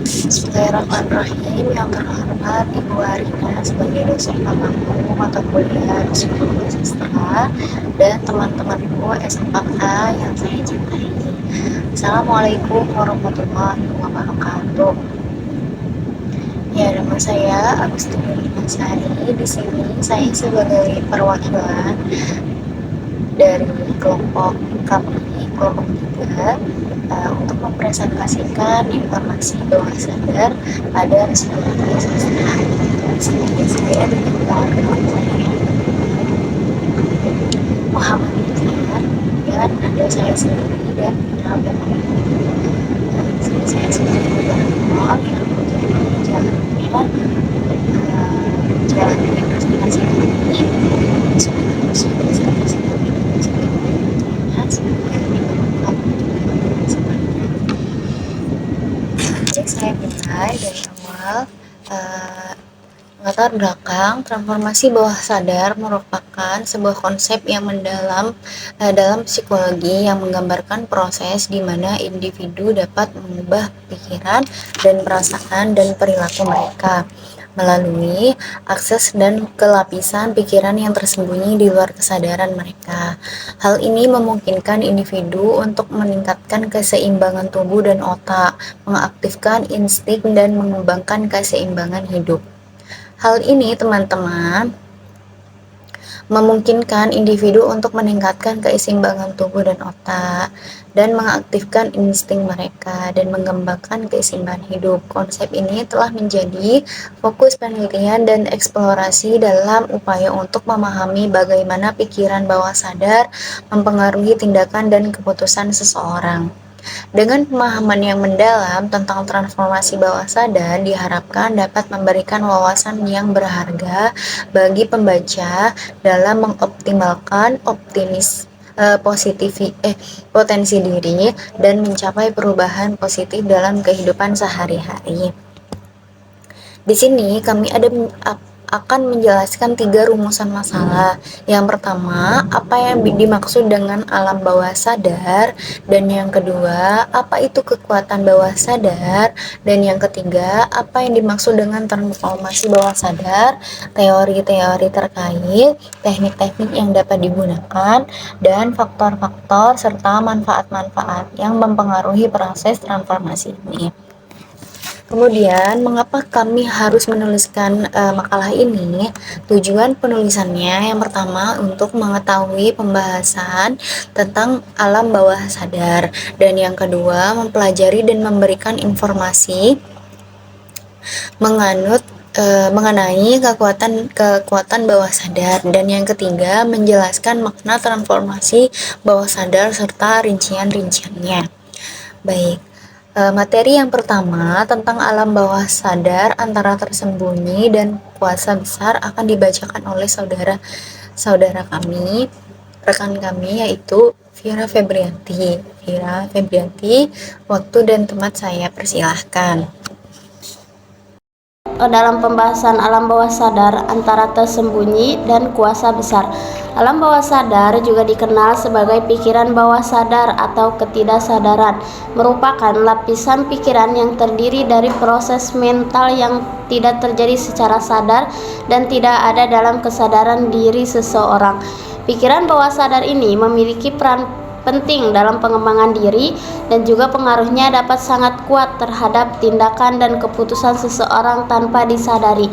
Bismillahirrahmanirrahim. Yang terhormat Ibu Arina sebagai dosen pemangku mata kuliah Psikologi Sastra dan teman-temanku SMK yang saya cintai. Assalamualaikum warahmatullahi wabarakatuh. Ya, nama saya Agustin Masari. Di sini saya sebagai perwakilan dari kelompok kami, kelompok 3, untuk mempresentasikan informasi bawah sadar pada psikologi sastra. Di sini saya dengan kawan-kawan saya Muhammad Rizal dan ada saya sendiri dan Fitra. Di sini saya sebagai moderator yang menjadi jalannya presentasi ini. Jadi saya mulai dari awal. Latar belakang transformasi bawah sadar merupakan sebuah konsep yang mendalam dalam psikologi yang menggambarkan proses di mana individu dapat mengubah pikiran dan perasaan dan perilaku mereka melalui akses dan kelapisan pikiran yang tersembunyi di luar kesadaran mereka. Hal ini memungkinkan individu untuk meningkatkan keseimbangan tubuh dan otak, mengaktifkan insting dan mengembangkan keseimbangan hidup. Hal ini, teman-teman, memungkinkan individu untuk meningkatkan keseimbangan tubuh dan otak dan mengaktifkan insting mereka dan mengembangkan keseimbangan hidup. Konsep ini telah menjadi fokus penelitian dan eksplorasi dalam upaya untuk memahami bagaimana pikiran bawah sadar mempengaruhi tindakan dan keputusan seseorang. Dengan pemahaman yang mendalam tentang transformasi bawah sadar diharapkan dapat memberikan wawasan yang berharga bagi pembaca dalam mengoptimalkan potensi diri dan mencapai perubahan positif dalam kehidupan sehari-hari. Di sini kami akan menjelaskan 3 rumusan masalah. Yang pertama, apa yang dimaksud dengan alam bawah sadar, dan yang kedua, apa itu kekuatan bawah sadar, dan yang ketiga, apa yang dimaksud dengan transformasi bawah sadar, teori-teori terkait, teknik-teknik yang dapat digunakan, dan faktor-faktor serta manfaat-manfaat yang mempengaruhi proses transformasi ini. Kemudian, mengapa kami harus menuliskan makalah ini? Tujuan penulisannya yang pertama untuk mengetahui pembahasan tentang alam bawah sadar, dan yang kedua mempelajari dan memberikan informasi mengenai kekuatan bawah sadar, dan yang ketiga menjelaskan makna transformasi bawah sadar serta rincian-rinciannya. Baik. Materi yang pertama tentang alam bawah sadar antara tersembunyi dan kuasa besar akan dibacakan oleh saudara kami, rekan kami, yaitu Vira Febrianti. Waktu dan tempat saya persilahkan. Dalam pembahasan alam bawah sadar antara tersembunyi dan kuasa besar. Alam bawah sadar juga dikenal sebagai pikiran bawah sadar atau ketidaksadaran, merupakan lapisan pikiran yang terdiri dari proses mental yang tidak terjadi secara sadar dan tidak ada dalam kesadaran diri seseorang. Pikiran bawah sadar ini memiliki peran penting dalam pengembangan diri dan juga pengaruhnya dapat sangat kuat terhadap tindakan dan keputusan seseorang tanpa disadari.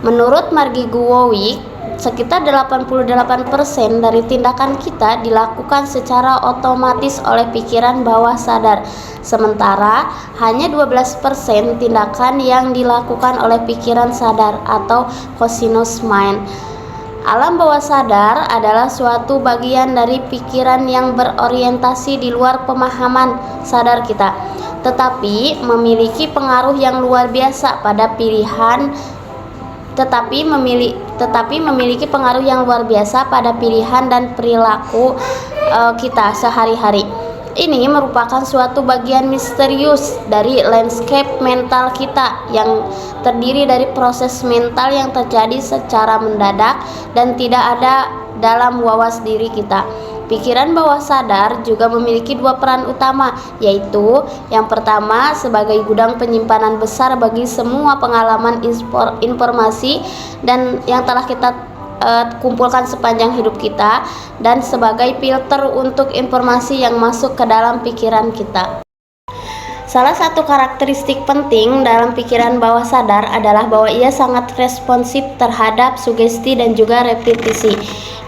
Menurut Margiguwowic, sekitar 88% dari tindakan kita dilakukan secara otomatis oleh pikiran bawah sadar, sementara hanya 12% tindakan yang dilakukan oleh pikiran sadar atau conscious mind. Alam bawah sadar adalah suatu bagian dari pikiran yang berorientasi di luar pemahaman sadar kita, tetapi memiliki pengaruh yang luar biasa pada pilihan dan perilaku kita sehari-hari. Ini merupakan suatu bagian misterius dari landscape mental kita yang terdiri dari proses mental yang terjadi secara mendadak dan tidak ada dalam wawas diri kita. Pikiran bawah sadar juga memiliki dua peran utama, yaitu yang pertama sebagai gudang penyimpanan besar bagi semua pengalaman informasi dan yang telah kita kumpulkan sepanjang hidup kita, dan sebagai filter untuk informasi yang masuk ke dalam pikiran kita. Salah satu karakteristik penting dalam pikiran bawah sadar adalah bahwa ia sangat responsif terhadap sugesti dan juga repetisi.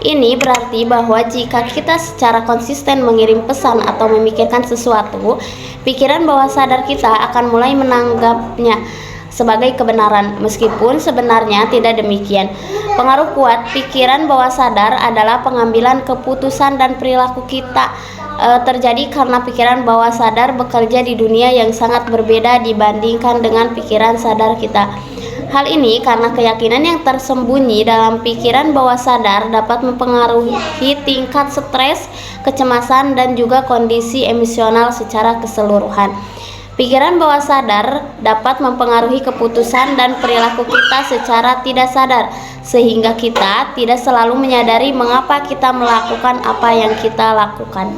Ini berarti bahwa jika kita secara konsisten mengirim pesan atau memikirkan sesuatu, pikiran bawah sadar kita akan mulai menanggapnya sebagai kebenaran, meskipun sebenarnya tidak demikian. Pengaruh kuat pikiran bawah sadar adalah pengambilan keputusan dan perilaku kita terjadi karena pikiran bawah sadar bekerja di dunia yang sangat berbeda dibandingkan dengan pikiran sadar kita. Hal ini karena keyakinan yang tersembunyi dalam pikiran bawah sadar dapat mempengaruhi tingkat stres, kecemasan, dan juga kondisi emosional secara keseluruhan. Pikiran bawah sadar dapat mempengaruhi keputusan dan perilaku kita secara tidak sadar, sehingga kita tidak selalu menyadari mengapa kita melakukan apa yang kita lakukan.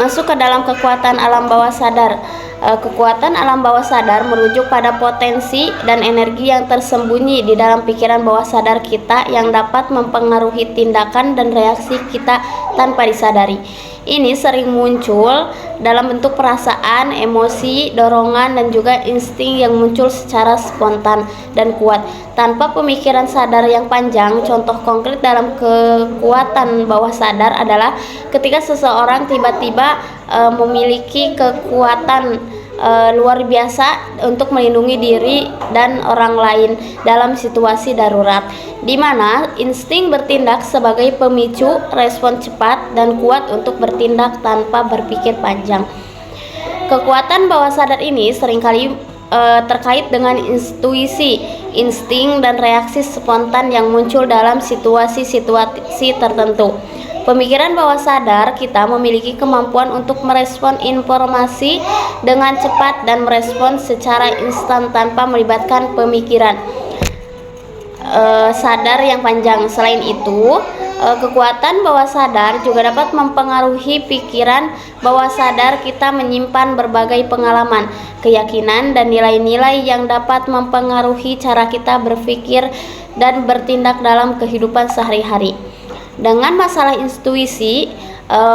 Masuk ke dalam kekuatan alam bawah sadar. Kekuatan alam bawah sadar merujuk pada potensi dan energi yang tersembunyi di dalam pikiran bawah sadar kita yang dapat mempengaruhi tindakan dan reaksi kita tanpa disadari. Ini sering muncul dalam bentuk perasaan, emosi, dorongan, dan juga insting yang muncul secara spontan dan kuat tanpa pemikiran sadar yang panjang. Contoh konkret dalam kekuatan bawah sadar adalah ketika seseorang tiba-tiba memiliki kekuatan luar biasa untuk melindungi diri dan orang lain dalam situasi darurat, di mana insting bertindak sebagai pemicu respon cepat dan kuat untuk bertindak tanpa berpikir panjang. Kekuatan bawah sadar ini seringkali terkait dengan intuisi, insting, dan reaksi spontan yang muncul dalam situasi-situasi tertentu. Pemikiran bawah sadar kita memiliki kemampuan untuk merespon informasi dengan cepat dan merespon secara instan tanpa melibatkan pemikiran sadar yang panjang. Selain itu, kekuatan bawah sadar juga dapat mempengaruhi pikiran bawah sadar kita menyimpan berbagai pengalaman, keyakinan, dan nilai-nilai yang dapat mempengaruhi cara kita berpikir dan bertindak dalam kehidupan sehari-hari. Dengan masalah intuisi,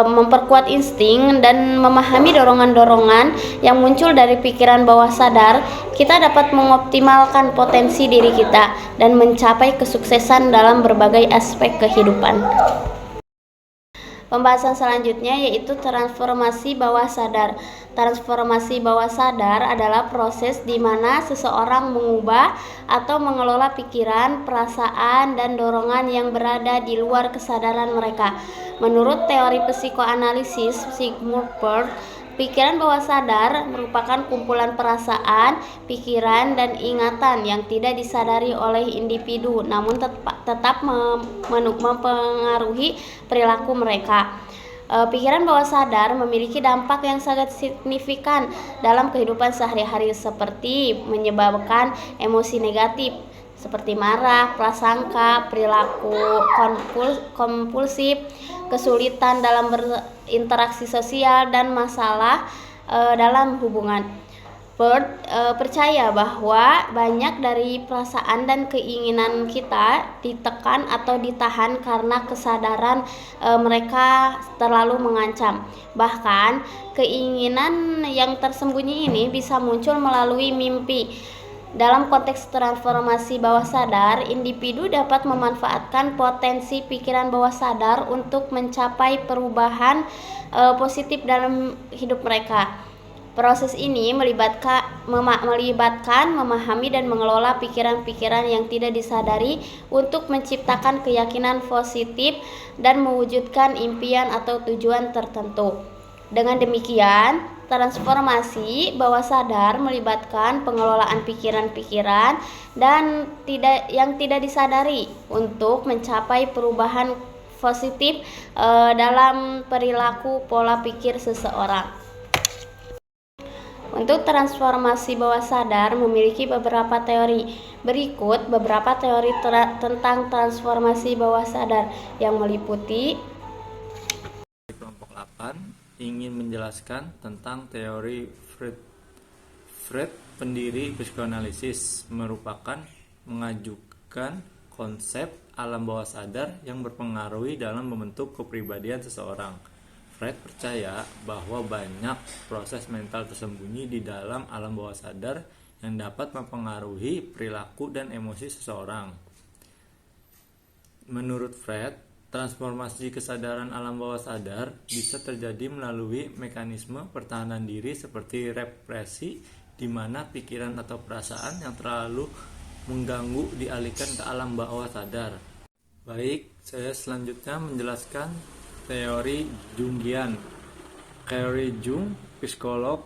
memperkuat insting dan memahami dorongan-dorongan yang muncul dari pikiran bawah sadar, kita dapat mengoptimalkan potensi diri kita dan mencapai kesuksesan dalam berbagai aspek kehidupan. Pembahasan selanjutnya yaitu transformasi bawah sadar. Transformasi bawah sadar adalah proses di mana seseorang mengubah atau mengelola pikiran, perasaan, dan dorongan yang berada di luar kesadaran mereka. Menurut teori psikoanalisis Sigmund Freud, pikiran bawah sadar merupakan kumpulan perasaan, pikiran, dan ingatan yang tidak disadari oleh individu, namun tetap mempengaruhi perilaku mereka. Pikiran bawah sadar memiliki dampak yang sangat signifikan dalam kehidupan sehari-hari, seperti menyebabkan emosi negatif seperti marah, prasangka, perilaku kompulsif, kesulitan dalam berinteraksi sosial, dan masalah dalam hubungan. Freud percaya bahwa banyak dari perasaan dan keinginan kita ditekan atau ditahan karena kesadaran mereka terlalu mengancam. Bahkan keinginan yang tersembunyi ini bisa muncul melalui mimpi. Dalam konteks transformasi bawah sadar, individu dapat memanfaatkan potensi pikiran bawah sadar untuk mencapai perubahan positif dalam hidup mereka. Proses ini melibatkan memahami dan mengelola pikiran-pikiran yang tidak disadari untuk menciptakan keyakinan positif dan mewujudkan impian atau tujuan tertentu. Dengan demikian, transformasi bawah sadar melibatkan pengelolaan pikiran-pikiran dan yang tidak disadari untuk mencapai perubahan positif dalam perilaku pola pikir seseorang. Untuk transformasi bawah sadar memiliki beberapa teori. Berikut beberapa teori tentang transformasi bawah sadar yang meliputi Kelompok 8 ingin menjelaskan tentang teori Freud. Freud, pendiri psikoanalisis, merupakan mengajukan konsep alam bawah sadar yang berpengaruh dalam membentuk kepribadian seseorang. Freud percaya bahwa banyak proses mental tersembunyi di dalam alam bawah sadar yang dapat mempengaruhi perilaku dan emosi seseorang. Menurut Freud, transformasi kesadaran alam bawah sadar bisa terjadi melalui mekanisme pertahanan diri seperti represi, di mana pikiran atau perasaan yang terlalu mengganggu dialihkan ke alam bawah sadar. Baik, saya selanjutnya menjelaskan teori Jungian. Teori Jung, psikolog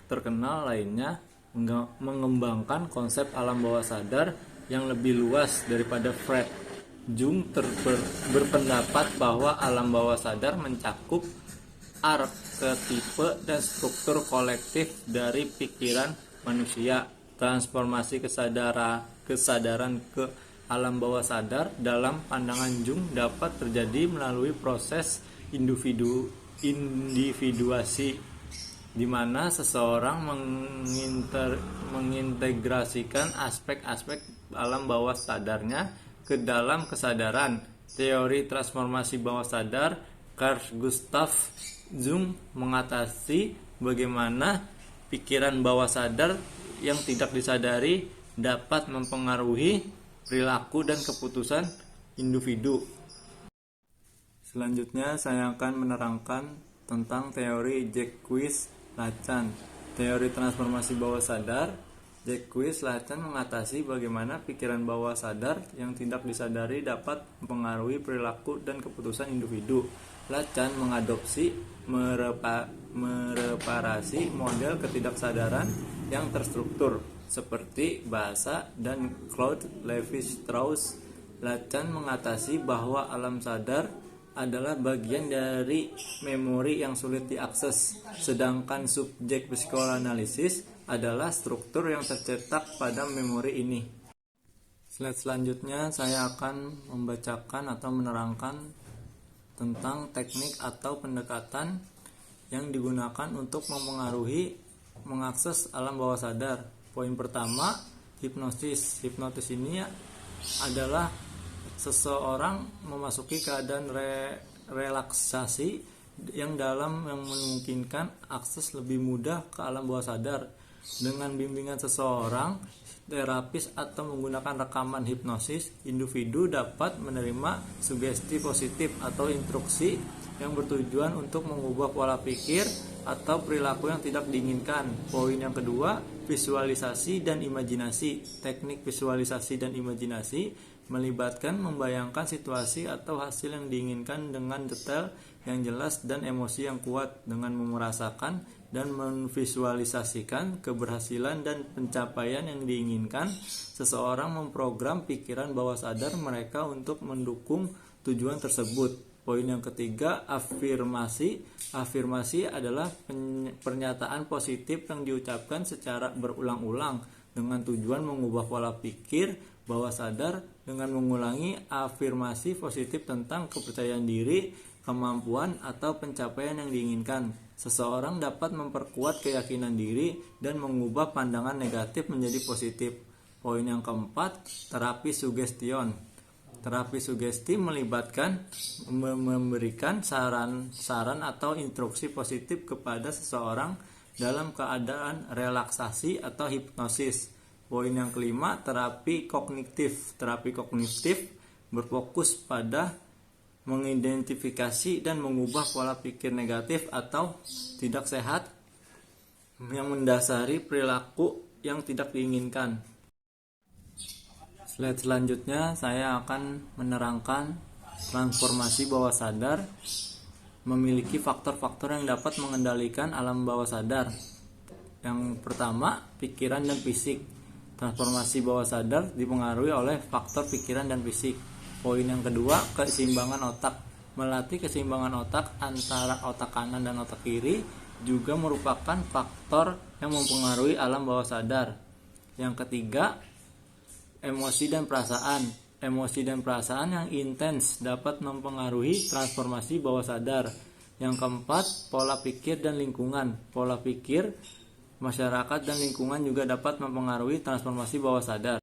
terkenal lainnya, mengembangkan konsep alam bawah sadar yang lebih luas daripada Freud. Jung berpendapat bahwa alam bawah sadar mencakup arketipe dan struktur kolektif dari pikiran manusia. Transformasi kesadaran ke alam bawah sadar dalam pandangan Jung dapat terjadi melalui proses individuasi, di mana seseorang mengintegrasikan aspek-aspek alam bawah sadarnya ke dalam kesadaran. Teori transformasi bawah sadar Carl Gustav Jung mengatasi bagaimana pikiran bawah sadar yang tidak disadari dapat mempengaruhi perilaku dan keputusan individu. Selanjutnya saya akan menerangkan tentang teori Jacques-Lacan. Teori transformasi bawah sadar. Jacques-Lacan mengatasi bagaimana pikiran bawah sadar yang tidak disadari dapat mempengaruhi perilaku dan keputusan individu. Lacan mengadopsi mereparasi model ketidaksadaran yang terstruktur seperti bahasa dan Claude Lévi-Strauss. Lacan mengatasi bahwa alam sadar adalah bagian dari memori yang sulit diakses, sedangkan subjek psikoanalisis adalah struktur yang tercetak pada memori ini. Slide selanjutnya saya akan membacakan atau menerangkan tentang teknik atau pendekatan yang digunakan untuk mengakses alam bawah sadar. Poin pertama, hipnosis. Hipnotis ini adalah seseorang memasuki keadaan relaksasi yang memungkinkan akses lebih mudah ke alam bawah sadar. Dengan bimbingan seseorang, terapis atau menggunakan rekaman hipnosis, individu dapat menerima sugesti positif atau instruksi yang bertujuan untuk mengubah pola pikir atau perilaku yang tidak diinginkan. Poin yang kedua, visualisasi dan imajinasi. Teknik visualisasi dan imajinasi melibatkan membayangkan situasi atau hasil yang diinginkan dengan detail yang jelas dan emosi yang kuat. Dengan merasakan dan memvisualisasikan keberhasilan dan pencapaian yang diinginkan, seseorang memprogram pikiran bawah sadar mereka untuk mendukung tujuan tersebut. Poin yang ketiga, afirmasi. Afirmasi adalah pernyataan positif yang diucapkan secara berulang-ulang dengan tujuan mengubah pola pikir bawah sadar. Dengan mengulangi afirmasi positif tentang kepercayaan diri, kemampuan, atau pencapaian yang diinginkan, seseorang dapat memperkuat keyakinan diri dan mengubah pandangan negatif menjadi positif. Poin yang keempat, terapi sugestion. Terapi sugesti melibatkan memberikan saran atau instruksi positif kepada seseorang dalam keadaan relaksasi atau hipnosis. Poin yang kelima, terapi kognitif. Terapi kognitif berfokus pada mengidentifikasi dan mengubah pola pikir negatif atau tidak sehat yang mendasari perilaku yang tidak diinginkan. Slide selanjutnya saya akan menerangkan transformasi bawah sadar memiliki faktor-faktor yang dapat mengendalikan alam bawah sadar. Yang pertama, pikiran dan fisik. Transformasi bawah sadar dipengaruhi oleh faktor pikiran dan fisik. Poin yang kedua, keseimbangan otak. Melatih keseimbangan otak antara otak kanan dan otak kiri juga merupakan faktor yang mempengaruhi alam bawah sadar. Yang ketiga, emosi dan perasaan. Emosi dan perasaan yang intens dapat mempengaruhi transformasi bawah sadar. Yang keempat, pola pikir dan lingkungan. Pola pikir, masyarakat dan lingkungan juga dapat mempengaruhi transformasi bawah sadar.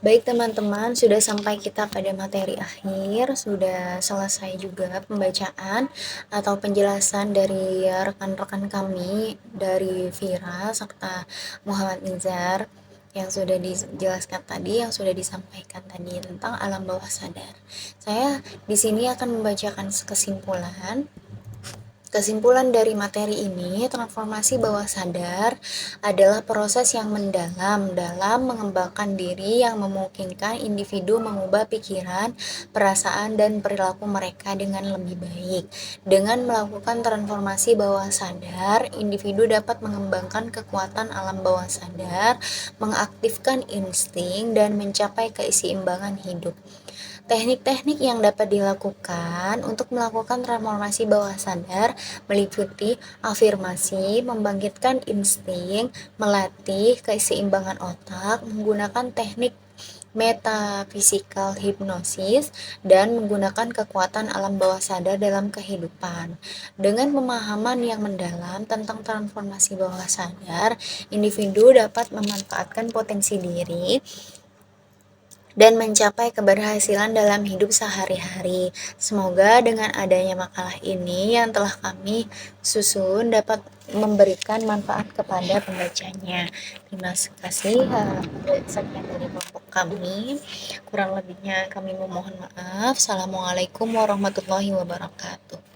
Baik teman-teman, sudah sampai kita pada materi akhir, sudah selesai juga pembacaan atau penjelasan dari rekan-rekan kami dari Vira serta Muhammad Nizar yang sudah dijelaskan tadi, yang sudah disampaikan tadi tentang alam bawah sadar. Saya di sini akan membacakan kesimpulan. Kesimpulan dari materi ini, transformasi bawah sadar adalah proses yang mendalam dalam mengembangkan diri yang memungkinkan individu mengubah pikiran, perasaan, dan perilaku mereka dengan lebih baik. Dengan melakukan transformasi bawah sadar, individu dapat mengembangkan kekuatan alam bawah sadar, mengaktifkan insting, dan mencapai keseimbangan hidup. Teknik-teknik yang dapat dilakukan untuk melakukan transformasi bawah sadar meliputi afirmasi, membangkitkan insting, melatih keseimbangan otak, menggunakan teknik metaphysical hipnosis, dan menggunakan kekuatan alam bawah sadar dalam kehidupan. Dengan pemahaman yang mendalam tentang transformasi bawah sadar, individu dapat memanfaatkan potensi diri dan mencapai keberhasilan dalam hidup sehari-hari. Semoga dengan adanya makalah ini yang telah kami susun dapat memberikan manfaat kepada pembacanya. Terima kasih. Sekian dari kelompok kami. Kurang lebihnya kami memohon maaf. Assalamualaikum warahmatullahi wabarakatuh.